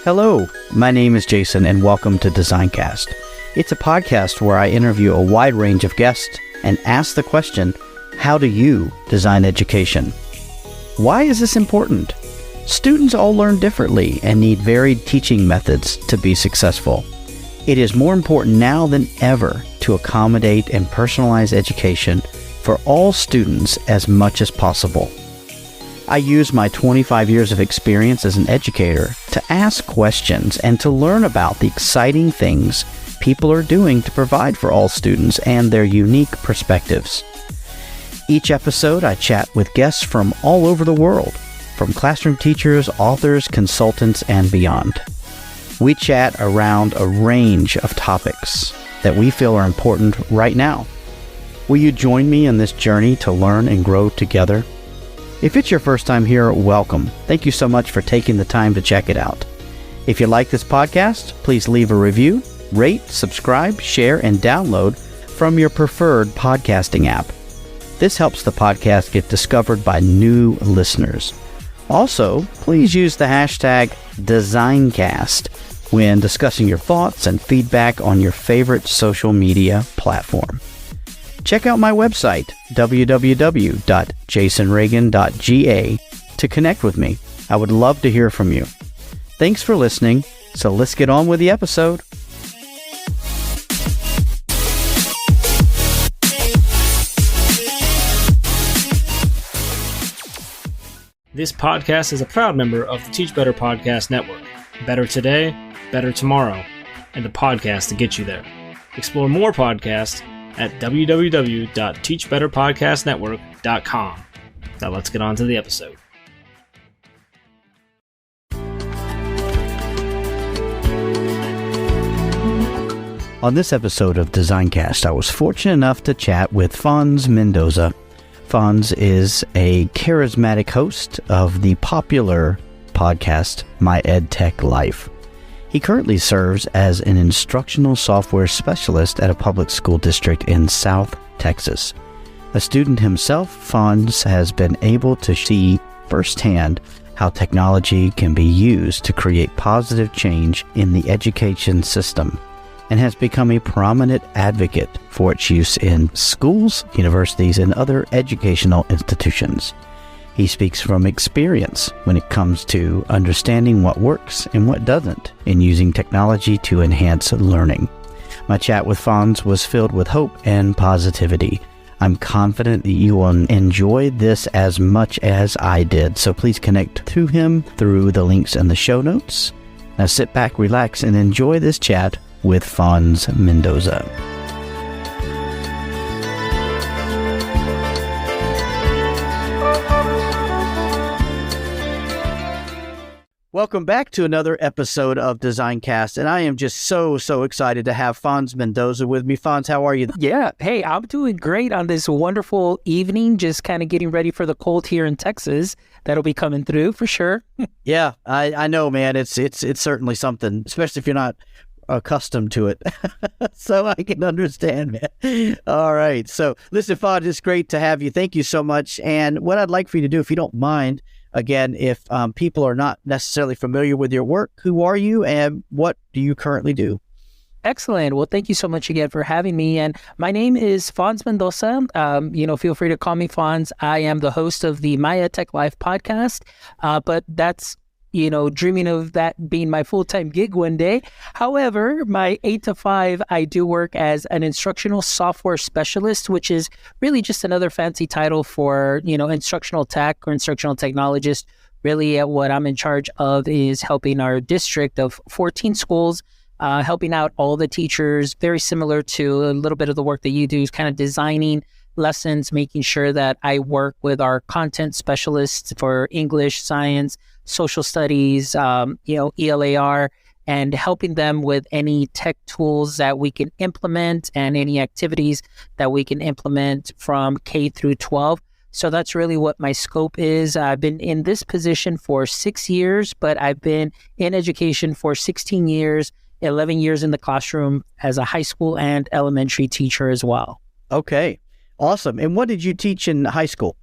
Hello, my name is Jason and welcome to DesignCast. It's a podcast where I interview a wide range of guests and ask the question, how do you design education? Why is this important? Students all learn differently and need varied teaching methods to be successful. It is more important now than ever to accommodate and personalize education for all students as much as possible. I use my 25 years of experience as an educator to ask questions and to learn about the exciting things people are doing to provide for all students and their unique perspectives. Each episode, I chat with guests from all over the world, from classroom teachers, authors, consultants, and beyond. We chat around a range of topics that we feel are important right now. Will you join me in this journey to learn and grow together? If it's your first time here, welcome. Thank you so much for taking the time to check it out. If you like this podcast, please leave a review, rate, subscribe, share, and download from your preferred podcasting app. This helps the podcast get discovered by new listeners. Also, please use the hashtag DesignCast when discussing your thoughts and feedback on your favorite social media platform. Check out my website, www.jasonreagan.ga, to connect with me. I would love to hear from you. Thanks for listening, so let's get on with the episode. This podcast is a proud member of the Teach Better Podcast Network. Better today, better tomorrow, and the podcast to get you there. Explore more podcasts at www.teachbetterpodcastnetwork.com. Now let's get on to the episode. On this episode of DesignCast, I was fortunate enough to chat with Fonz Mendoza. Fonz is a charismatic host of the popular podcast, My EdTech Life. He currently serves as an Instructional Software Specialist at a public school district in South Texas. A student himself, Fonz has been able to see firsthand how technology can be used to create positive change in the education system and has become a prominent advocate for its use in schools, universities, and other educational institutions. He speaks from experience when it comes to understanding what works and what doesn't in using technology to enhance learning. My chat with Fonz was filled with hope and positivity. I'm confident that you will enjoy this as much as I did, so please connect to him through the links in the show notes. Now sit back, relax, and enjoy this chat with Fonz Mendoza. Welcome back to another episode of DesignCast, and I am just so excited to have Fonz Mendoza with me. Fonz, how are you? Yeah, hey, I'm doing great on this wonderful evening, just kind of getting ready for the cold here in Texas. That'll be coming through for sure. Yeah, I know, man. It's certainly something, especially if you're not accustomed to it. So I can understand, man. All right. So listen, Fonz, it's great to have you. Thank you so much. And what I'd like for you to do, if you don't mind, again, if people are not necessarily familiar with your work, who are you and what do you currently do? Excellent. Well, thank you so much again for having me. And my name is Fonz Mendoza. Feel free to call me Fonz. I am the host of the My EdTech Life podcast, but that's dreaming of that being my full-time gig one day. However, my 8 to 5, I do work as an Instructional Software Specialist, which is really just another fancy title for, instructional tech or instructional technologist. Really, what I'm in charge of is helping our district of 14 schools, helping out all the teachers, very similar to a little bit of the work that you do, is kind of designing lessons, making sure that I work with our content specialists for English, science, social studies, ELAR, and helping them with any tech tools that we can implement and any activities that we can implement from K through 12. So that's really what my scope is. I've been in this position for 6 years, but I've been in education for 16 years, 11 years in the classroom as a high school and elementary teacher as well. Okay, awesome. And what did you teach in high school?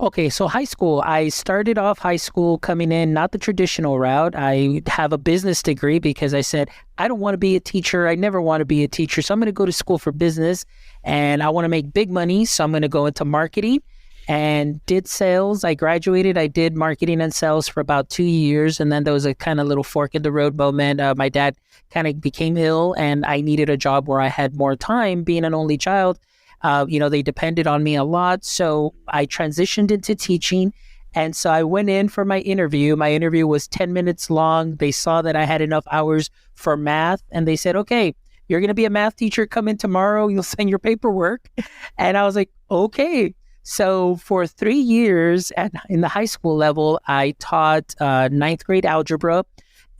Okay, so high school, I started off high school coming in, not the traditional route. I have a business degree because I said, I don't want to be a teacher. I never want to be a teacher. So I'm going to go to school for business and I want to make big money. So I'm going to go into marketing and did sales. I graduated. I did marketing and sales for about 2 years. And then there was a kind of little fork in the road moment. My dad kind of became ill and I needed a job where I had more time being an only child. They depended on me a lot. So I transitioned into teaching. And so I went in for my interview. My interview was 10 minutes long. They saw that I had enough hours for math. And they said, okay, you're going to be a math teacher. Come in tomorrow. You'll send your paperwork. And I was like, okay. So for 3 years in the high school level, I taught ninth grade algebra.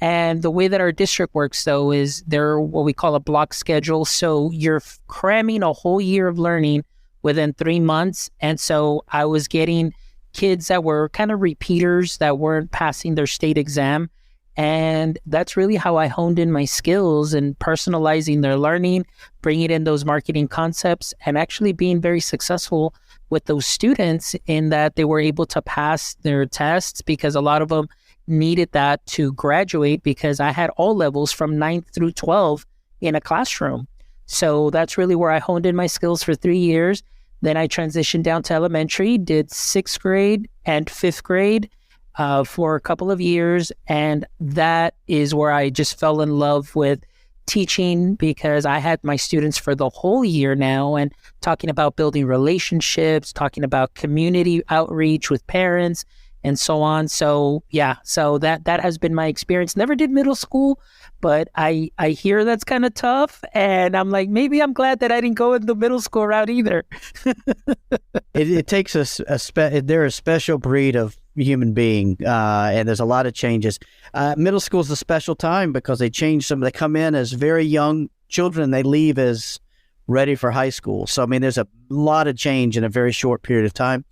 And the way that our district works, though, is they're what we call a block schedule. So you're cramming a whole year of learning within 3 months. And so I was getting kids that were kind of repeaters that weren't passing their state exam. And that's really how I honed in my skills and personalizing their learning, bringing in those marketing concepts, and actually being very successful with those students in that they were able to pass their tests because a lot of them needed that to graduate because I had all levels from 9th through 12 in a classroom. So that's really where I honed in my skills for 3 years. Then I transitioned down to elementary, did 6th grade and 5th grade for a couple of years. And that is where I just fell in love with teaching because I had my students for the whole year now and talking about building relationships, talking about community outreach with parents, and so on. So yeah, so that has been my experience. Never did middle school, but I hear that's kind of tough. And I'm like, maybe I'm glad that I didn't go in the middle school route either. It takes they're a special breed of human being, and there's a lot of changes. Middle school is a special time because they come in as very young children and they leave as ready for high school. So, I mean, there's a lot of change in a very short period of time,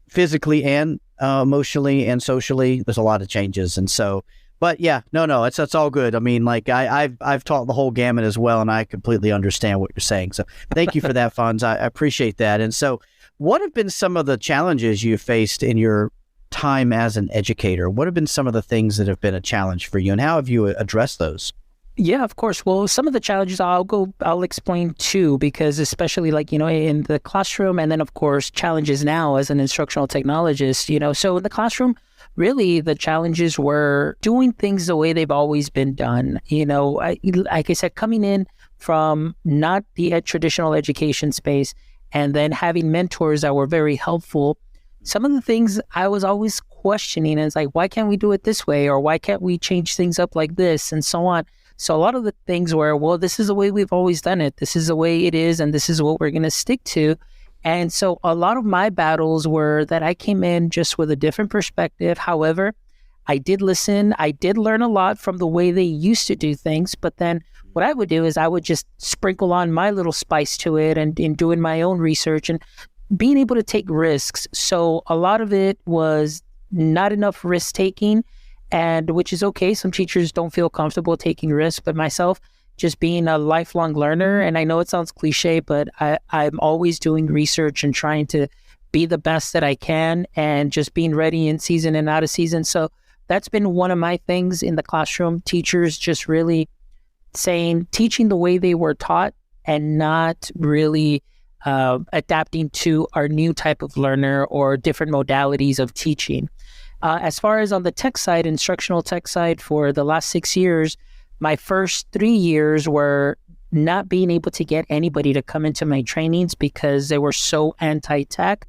physically and emotionally and socially. There's a lot of changes. And so, but yeah, no, it's all good. I mean, like I've taught the whole gamut as well, and I completely understand what you're saying. So thank you for that, Fonz. I appreciate that. And so what have been some of the challenges you faced in your time as an educator? What have been some of the things that have been a challenge for you, and how have you addressed those? Yeah, of course. Well, some of the challenges I'll explain too, because especially in the classroom, and then of course challenges now as an instructional technologist, so in the classroom, really the challenges were doing things the way they've always been done. Like I said, coming in from not the traditional education space and then having mentors that were very helpful. Some of the things I was always questioning is like, why can't we do it this way? Or why can't we change things up like this? And so on. So a lot of the things were, well, this is the way we've always done it. This is the way it is. And this is what we're going to stick to. And so a lot of my battles were that I came in just with a different perspective. However, I did listen. I did learn a lot from the way they used to do things. But then what I would do is I would just sprinkle on my little spice to it and in doing my own research and being able to take risks. So a lot of it was not enough risk taking, and which is okay. Some teachers don't feel comfortable taking risks, but myself, just being a lifelong learner, and I know it sounds cliche, but I'm always doing research and trying to be the best that I can and just being ready in season and out of season. So that's been one of my things in the classroom. Teachers just really teaching the way they were taught and not really adapting to our new type of learner or different modalities of teaching. As far as on the tech side, instructional tech side, for the last 6 years, my first 3 years were not being able to get anybody to come into my trainings because they were so anti-tech.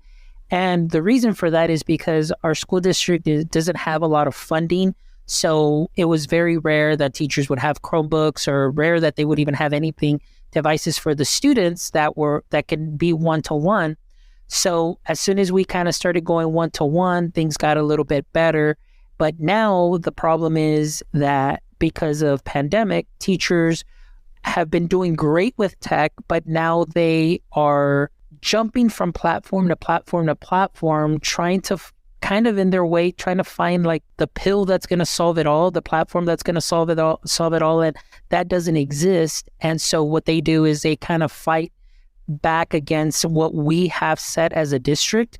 And the reason for that is because our school district doesn't have a lot of funding. So it was very rare that teachers would have Chromebooks, or rare that they would even have devices for the students that can be one-to-one. So as soon as we kind of started going one-to-one, things got a little bit better. But now the problem is that because of pandemic, teachers have been doing great with tech, but now they are jumping from platform to platform to platform, trying to kind of in their way, trying to find like the pill that's going to solve it all, the platform that's going to solve it all. And that doesn't exist. And so what they do is they kind of fight back against what we have set as a district.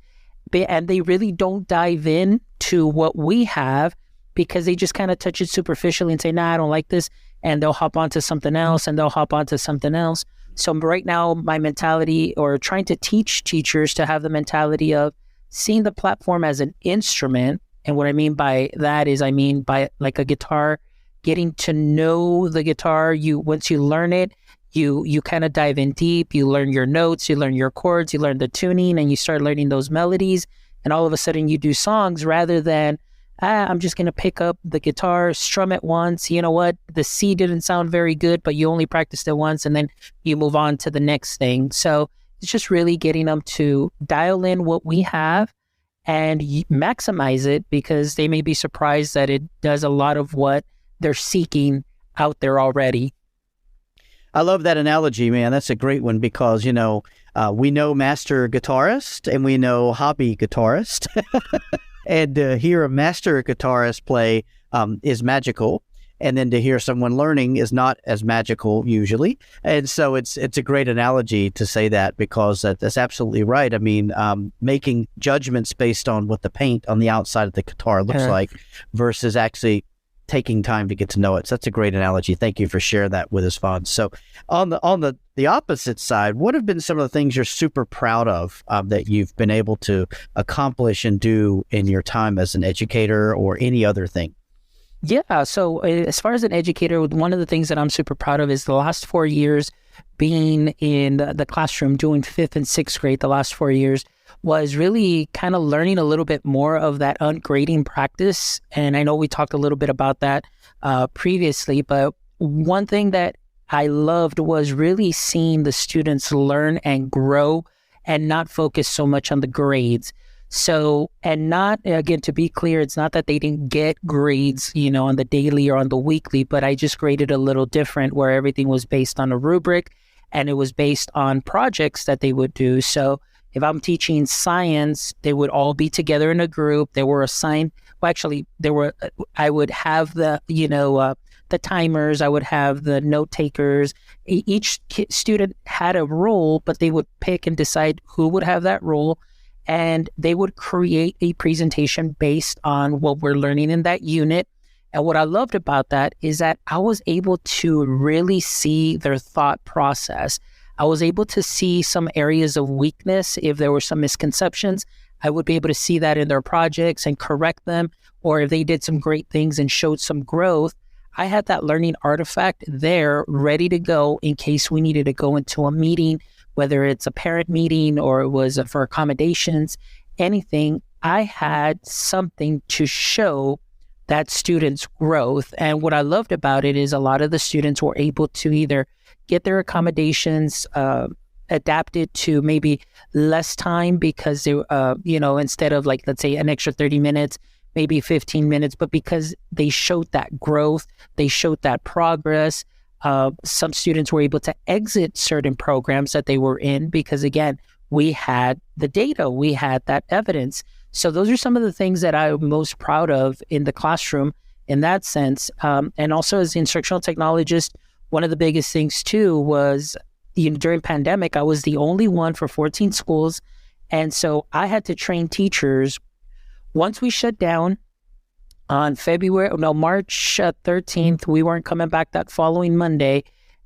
and they really don't dive in to what we have because they just kind of touch it superficially and say, nah, I don't like this. And they'll hop onto something else and they'll hop onto something else. So right now, my mentality, or trying to teach teachers to have the mentality of seeing the platform as an instrument. And what I mean by that is, I mean by like a guitar, getting to know the guitar. Once you learn it, you kind of dive in deep, you learn your notes, you learn your chords, you learn the tuning, and you start learning those melodies. And all of a sudden you do songs rather than, I'm just going to pick up the guitar, strum it once. You know what? The C didn't sound very good, but you only practiced it once and then you move on to the next thing. So it's just really getting them to dial in what we have and maximize it, because they may be surprised that it does a lot of what they're seeking out there already. I love that analogy, man. That's a great one because, we know master guitarist and we know hobby guitarist. And to hear a master guitarist play is magical. And then to hear someone learning is not as magical usually. And so it's a great analogy to say that, because that's absolutely right. I mean, making judgments based on what the paint on the outside of the guitar looks like versus actually taking time to get to know it. So that's a great analogy. Thank you for sharing that with us, Fonz. So on the opposite side, what have been some of the things you're super proud of that you've been able to accomplish and do in your time as an educator or any other thing? Yeah. So as far as an educator, one of the things that I'm super proud of is the last 4 years being in the classroom, doing 5th and 6th grade, the last 4 years, was really kind of learning a little bit more of that ungrading practice. And I know we talked a little bit about that previously, but one thing that I loved was really seeing the students learn and grow and not focus so much on the grades. So, and not, again, to be clear, it's not that they didn't get grades, on the daily or on the weekly, but I just graded a little different, where everything was based on a rubric and it was based on projects that they would do. So if I'm teaching science, they would all be together in a group. They were assigned, I would have the timers, I would have the note takers. Each student had a role, but they would pick and decide who would have that role. And they would create a presentation based on what we're learning in that unit. And what I loved about that is that I was able to really see their thought process. I was able to see some areas of weakness. If there were some misconceptions, I would be able to see that in their projects and correct them. Or if they did some great things and showed some growth, I had that learning artifact there ready to go in case we needed to go into a meeting, whether it's a parent meeting or it was for accommodations, anything. I had something to show that student's growth. And what I loved about it is a lot of the students were able to either get their accommodations adapted to maybe less time because they, instead of like, let's say an extra 30 minutes, maybe 15 minutes, but because they showed that growth, they showed that progress. Some students were able to exit certain programs that they were in because, again, we had the data, we had that evidence. So those are some of the things that I'm most proud of in the classroom in that sense. And also as the instructional technologist, one of the biggest things too was, during pandemic, I was the only one for 14 schools. And so I had to train teachers. Once we shut down on March 13th, we weren't coming back that following Monday.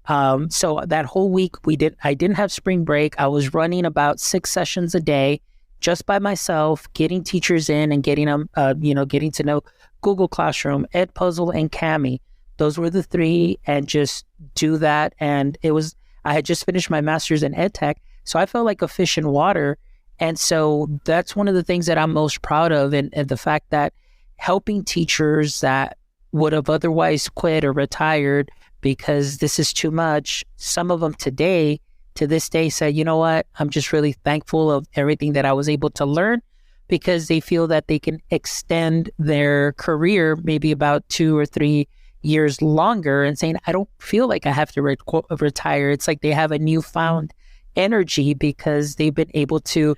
So that whole week I didn't have spring break. I was running about 6 sessions a day just by myself, getting teachers in and getting them, getting to know Google Classroom, Edpuzzle, and Kami. Those were the 3, and just do that. And I had just finished my master's in EdTech, so I felt like a fish in water. And so that's one of the things that I'm most proud of, and the fact that helping teachers that would have otherwise quit or retired because this is too much, some of them to this day said, you know what, I'm just really thankful of everything that I was able to learn, because they feel that they can extend their career maybe about 2 or 3 years longer, and saying, I don't feel like I have to retire. It's like they have a newfound energy because they've been able to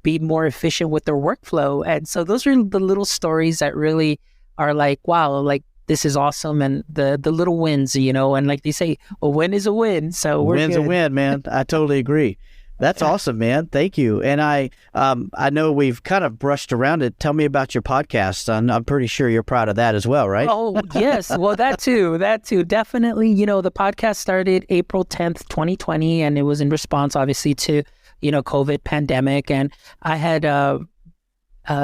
be more efficient with their workflow. And so those are the little stories that really are like, wow, like this is awesome. And the little wins, and like they say, a win is a win. So we're win's good. A win, man. I totally agree. That's awesome, man. Thank you. And I know we've kind of brushed around it. Tell me about your podcast. I'm pretty sure you're proud of that as well, right? Oh, yes. Well, that too. Definitely. The podcast started April 10th, 2020, and it was in response, obviously, to, COVID pandemic. And I had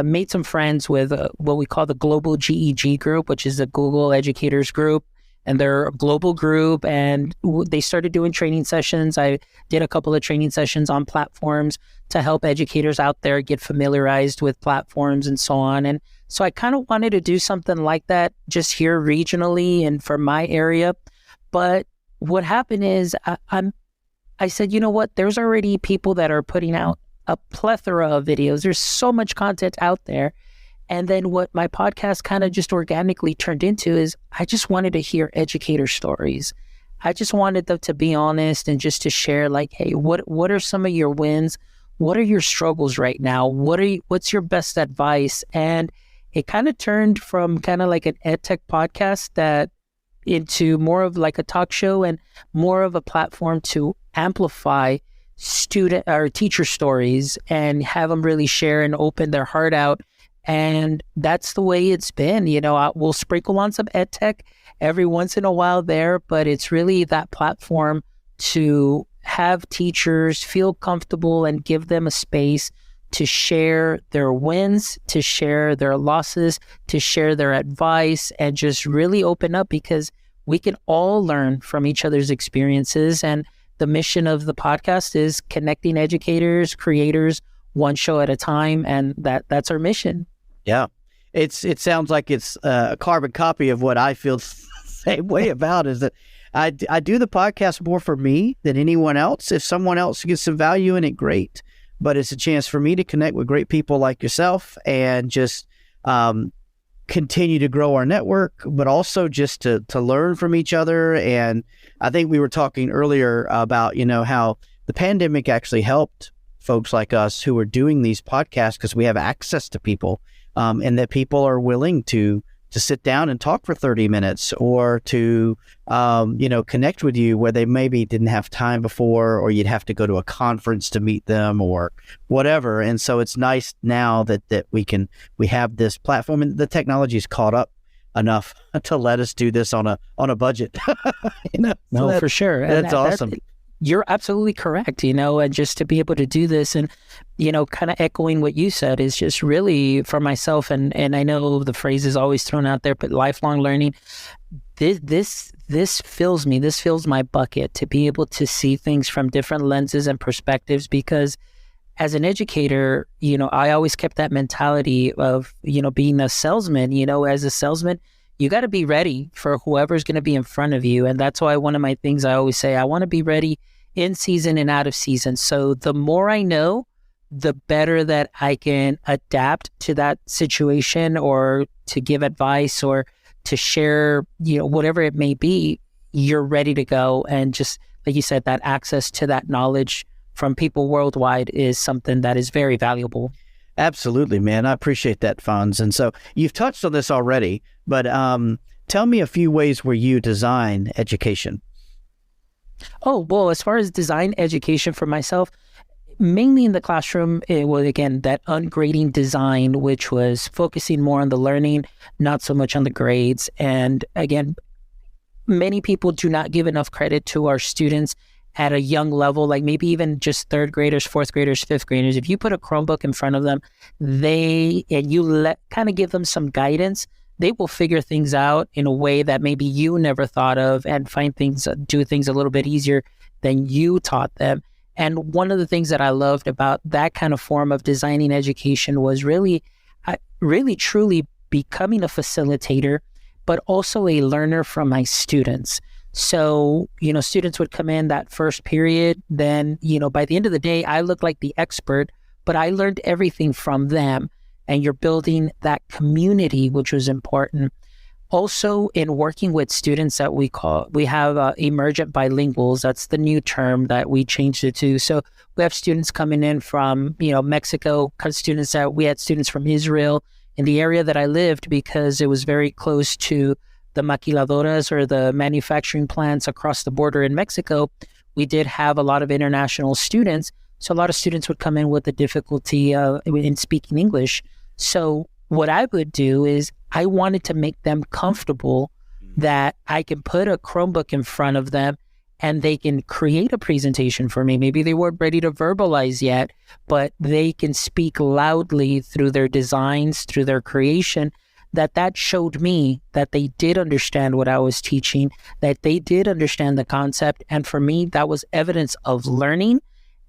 made some friends with what we call the Global GEG group, which is a Google Educators group. And they're a global group, and they started doing training sessions. I did a couple of training sessions on platforms to help educators out there get familiarized with platforms and so on. And so I kind of wanted to do something like that just here regionally and for my area. But what happened is I said, you know what? There's already people that are putting out a plethora of videos. There's so much content out there. And then what my podcast kind of just organically turned into is I just wanted to hear educator stories. I just wanted them to be honest and just to share like, hey, what are some of your wins? What are your struggles right now? What's your best advice? And it kind of turned from kind of like an EdTech podcast that into more of like a talk show and more of a platform to amplify student or teacher stories and have them really share and open their heart out. And that's the way it's been. We'll sprinkle on some EdTech every once in a while there, but it's really that platform to have teachers feel comfortable and give them a space to share their wins, to share their losses, to share their advice, and just really open up because we can all learn from each other's experiences. And the mission of the podcast is connecting educators, creators, one show at a time. And that's our mission. Yeah. It sounds like it's a carbon copy of what I feel the same way about is that I do the podcast more for me than anyone else. If someone else gets some value in it, great. But it's a chance for me to connect with great people like yourself and just continue to grow our network, but also just to learn from each other. And I think we were talking earlier about, how the pandemic actually helped folks like us who are doing these podcasts because we have access to people. And that people are willing to sit down and talk for 30 minutes or to, connect with you where they maybe didn't have time before, or you'd have to go to a conference to meet them or whatever. And so it's nice now that we have this platform and the technology's caught up enough to let us do this on a budget. No, for sure. That's awesome. You're absolutely correct, and just to be able to do this and, kind of echoing what you said is just really for myself. And I know the phrase is always thrown out there, but lifelong learning, this fills me. This fills my bucket to be able to see things from different lenses and perspectives, because as an educator, I always kept that mentality of, being a salesman, as a salesman, you got to be ready for whoever's going to be in front of you. And that's why one of my things I always say, I want to be ready in season and out of season. So the more I know, the better that I can adapt to that situation or to give advice or to share, whatever it may be, you're ready to go. And just like you said, that access to that knowledge from people worldwide is something that is very valuable. Absolutely, man. I appreciate that, Fonz. And so you've touched on this already, but tell me a few ways where you design education. Oh, well, as far as design education for myself, mainly in the classroom, it was, again, that ungrading design, which was focusing more on the learning, not so much on the grades. And again, many people do not give enough credit to our students at a young level, like maybe even just third graders, fourth graders, fifth graders. If you put a Chromebook in front of them, and you kind of give them some guidance, they will figure things out in a way that maybe you never thought of and do things a little bit easier than you taught them. And one of the things that I loved about that kind of form of designing education was really truly becoming a facilitator, but also a learner from my students. So, students would come in that first period, then, by the end of the day, I looked like the expert, but I learned everything from them. And you're building that community, which was important. Also, in working with students that we have emergent bilinguals. That's the new term that we changed it to. So we have students coming in from, Mexico, we had students from Israel in the area that I lived because it was very close to the maquiladoras or the manufacturing plants across the border in Mexico. We did have a lot of international students. So a lot of students would come in with a difficulty in speaking English. So what I would do is I wanted to make them comfortable that I can put a Chromebook in front of them and they can create a presentation for me. Maybe they weren't ready to verbalize yet, but they can speak loudly through their designs, through their creation, that showed me that they did understand what I was teaching, that they did understand the concept. And for me, that was evidence of learning.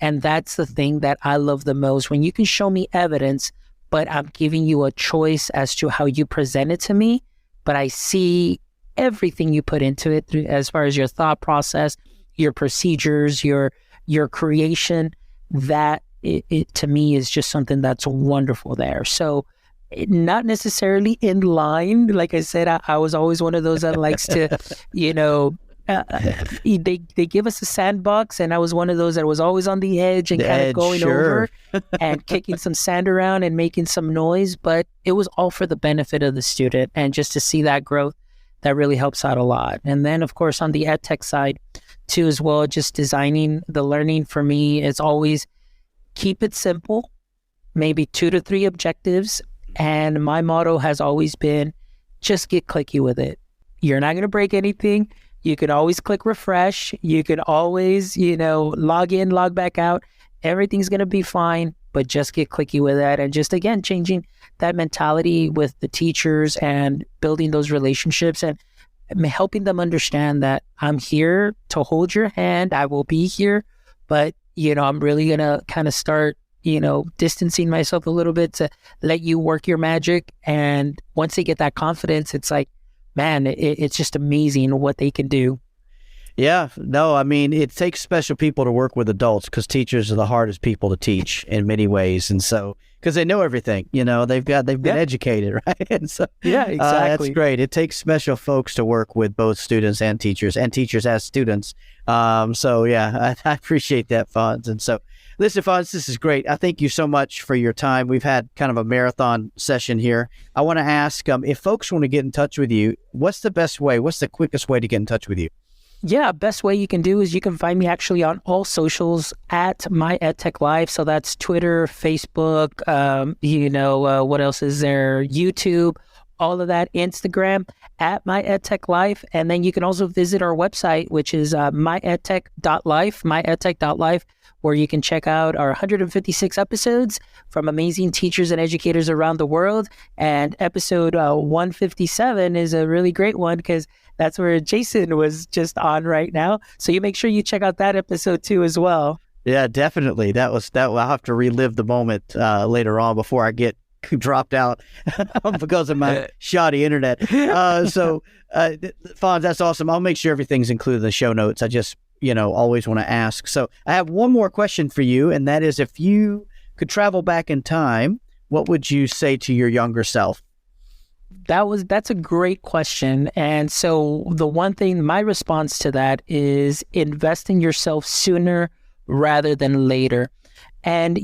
And that's the thing that I love the most. When you can show me evidence, but I'm giving you a choice as to how you present it to me, but I see everything you put into it as far as your thought process, your procedures, your creation, that it to me is just something that's wonderful there. So not necessarily in line. Like I said, I was always one of those that likes to, they give us a sandbox, and I was one of those that was always on the edge and kind of going over and kicking some sand around and making some noise. But it was all for the benefit of the student, and just to see that growth, that really helps out a lot. And then, of course, on the EdTech side too, as well, just designing the learning for me is always keep it simple, maybe 2 to 3 objectives. And my motto has always been, just get clicky with it. You're not going to break anything. You can always click refresh. You can always, log in, log back out. Everything's going to be fine, but just get clicky with that. And just, again, changing that mentality with the teachers and building those relationships and helping them understand that I'm here to hold your hand. I will be here, but, I'm really going to kind of start distancing myself a little bit to let you work your magic. And once they get that confidence, it's like, man, it's just amazing what they can do. Yeah, no, I mean, it takes special people to work with adults because teachers are the hardest people to teach in many ways. And so, because they know everything, they've been educated, right? And so, yeah, exactly. That's great. It takes special folks to work with both students and teachers as students. So yeah, I appreciate that, Fonz. And so, listen, Fonz, this is great. I thank you so much for your time. We've had kind of a marathon session here. I want to ask, if folks want to get in touch with you, what's the best way? What's the quickest way to get in touch with you? Yeah, best way you can do is you can find me actually on all socials at My EdTech Life. So that's Twitter, Facebook, what else is there? YouTube, all of that, Instagram at My EdTech Life. And then you can also visit our website, which is myedtech.life, where you can check out our 156 episodes from amazing teachers and educators around the world. And episode 157 is a really great one because that's where Jason was just on right now. So you make sure you check out that episode too as well. Yeah, definitely. I'll have to relive the moment later on before I get dropped out because of my shoddy internet. Fonz, that's awesome. I'll make sure everything's included in the show notes. I just, always want to ask. So I have one more question for you, and that is, if you could travel back in time, what would you say to your younger self? That's a great question. And so the one thing, my response to that is invest in yourself sooner rather than later. And,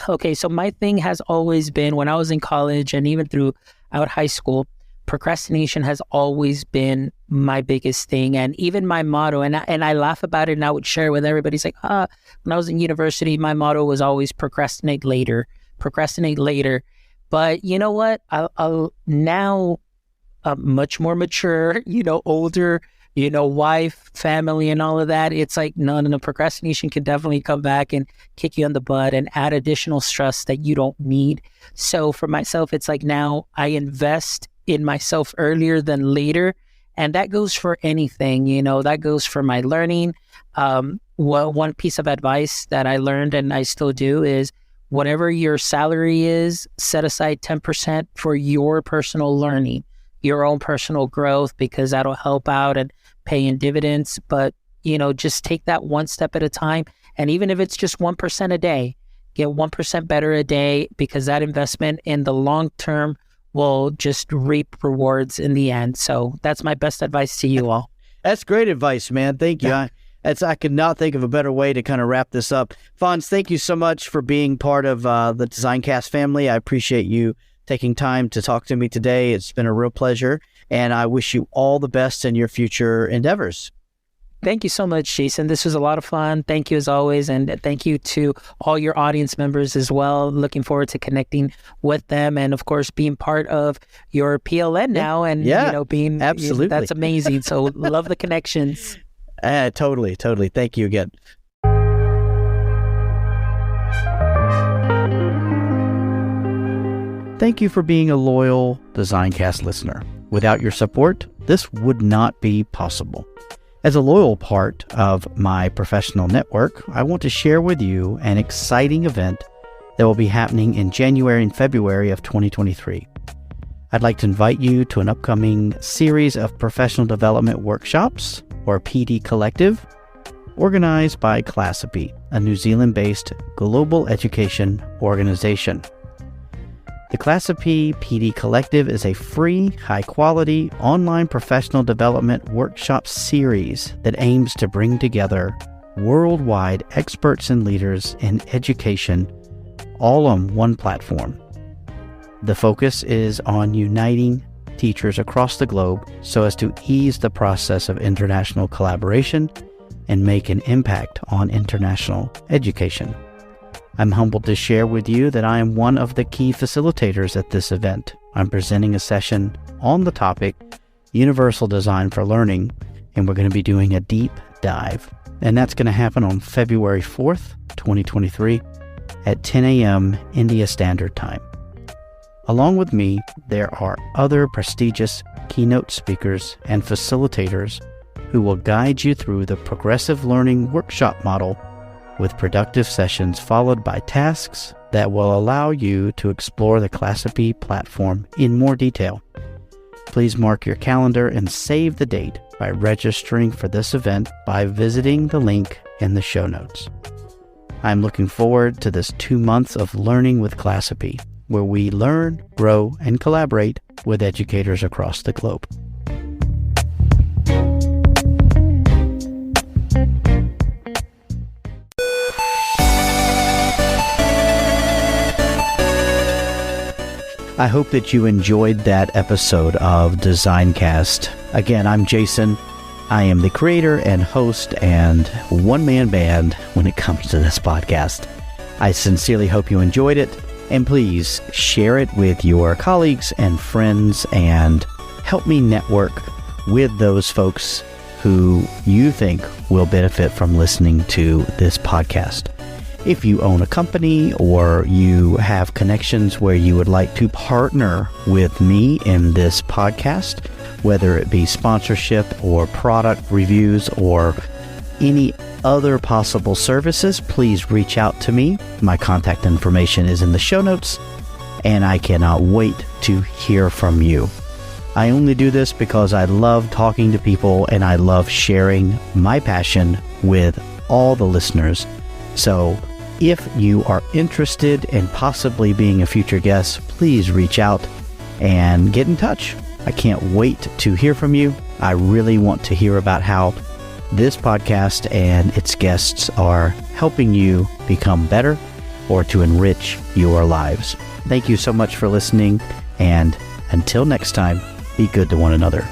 okay, so my thing has always been, when I was in college and even throughout high school, procrastination has always been my biggest thing. And even my motto, and I laugh about it and I would share with everybody. It's like, when I was in university, my motto was always procrastinate later. But you know what? I'll now much more mature, older, wife, family, and all of that. It's like, no, procrastination can definitely come back and kick you on the butt and add additional stress that you don't need. So for myself, it's like now I invest in myself earlier than later. And that goes for anything, that goes for my learning. One piece of advice that I learned and I still do is, whatever your salary is, set aside 10% for your personal learning, your own personal growth, because that'll help out and pay in dividends. But, just take that one step at a time. And even if it's just 1% a day, get 1% better a day, because that investment in the long term will just reap rewards in the end. So that's my best advice to you all. That's great advice, man. Thank you. Yeah. I could not think of a better way to kind of wrap this up. Fonz, thank you so much for being part of the DesignCast family. I appreciate you taking time to talk to me today. It's been a real pleasure, and I wish you all the best in your future endeavors. Thank you so much, Jason. This was a lot of fun. Thank you as always. And thank you to all your audience members as well. Looking forward to connecting with them and, of course, being part of your PLN now and, being absolutely. That's amazing. So love the connections. Totally. Thank you again. Thank you for being a loyal DesignCast listener. Without your support, this would not be possible. As a loyal part of my professional network, I want to share with you an exciting event that will be happening in January and February of 2023. I'd like to invite you to an upcoming series of professional development workshops, or PD Collective, organized by Classipy, a New Zealand-based global education organization. The Classipy PD Collective is a free, high-quality, online professional development workshop series that aims to bring together worldwide experts and leaders in education all on one platform. The focus is on uniting teachers across the globe so as to ease the process of international collaboration and make an impact on international education. I'm humbled to share with you that I am one of the key facilitators at this event. I'm presenting a session on the topic, Universal Design for Learning, and we're going to be doing a deep dive. And that's going to happen on February 4th, 2023 at 10 a.m. India Standard Time. Along with me, there are other prestigious keynote speakers and facilitators who will guide you through the progressive learning workshop model with productive sessions followed by tasks that will allow you to explore the Classipy platform in more detail. Please mark your calendar and save the date by registering for this event by visiting the link in the show notes. I'm looking forward to this 2 months of learning with Classipy, where we learn, grow, and collaborate with educators across the globe. I hope that you enjoyed that episode of DesignCast. Again, I'm Jason. I am the creator and host and one-man band when it comes to this podcast. I sincerely hope you enjoyed it, and please share it with your colleagues and friends and help me network with those folks who you think will benefit from listening to this podcast. If you own a company or you have connections where you would like to partner with me in this podcast, whether it be sponsorship or product reviews or any other possible services, please reach out to me. My contact information is in the show notes, and I cannot wait to hear from you. I only do this because I love talking to people and I love sharing my passion with all the listeners. So if you are interested in possibly being a future guest, please reach out and get in touch. I can't wait to hear from you. I really want to hear about how this podcast and its guests are helping you become better or to enrich your lives. Thank you so much for listening, and until next time, be good to one another.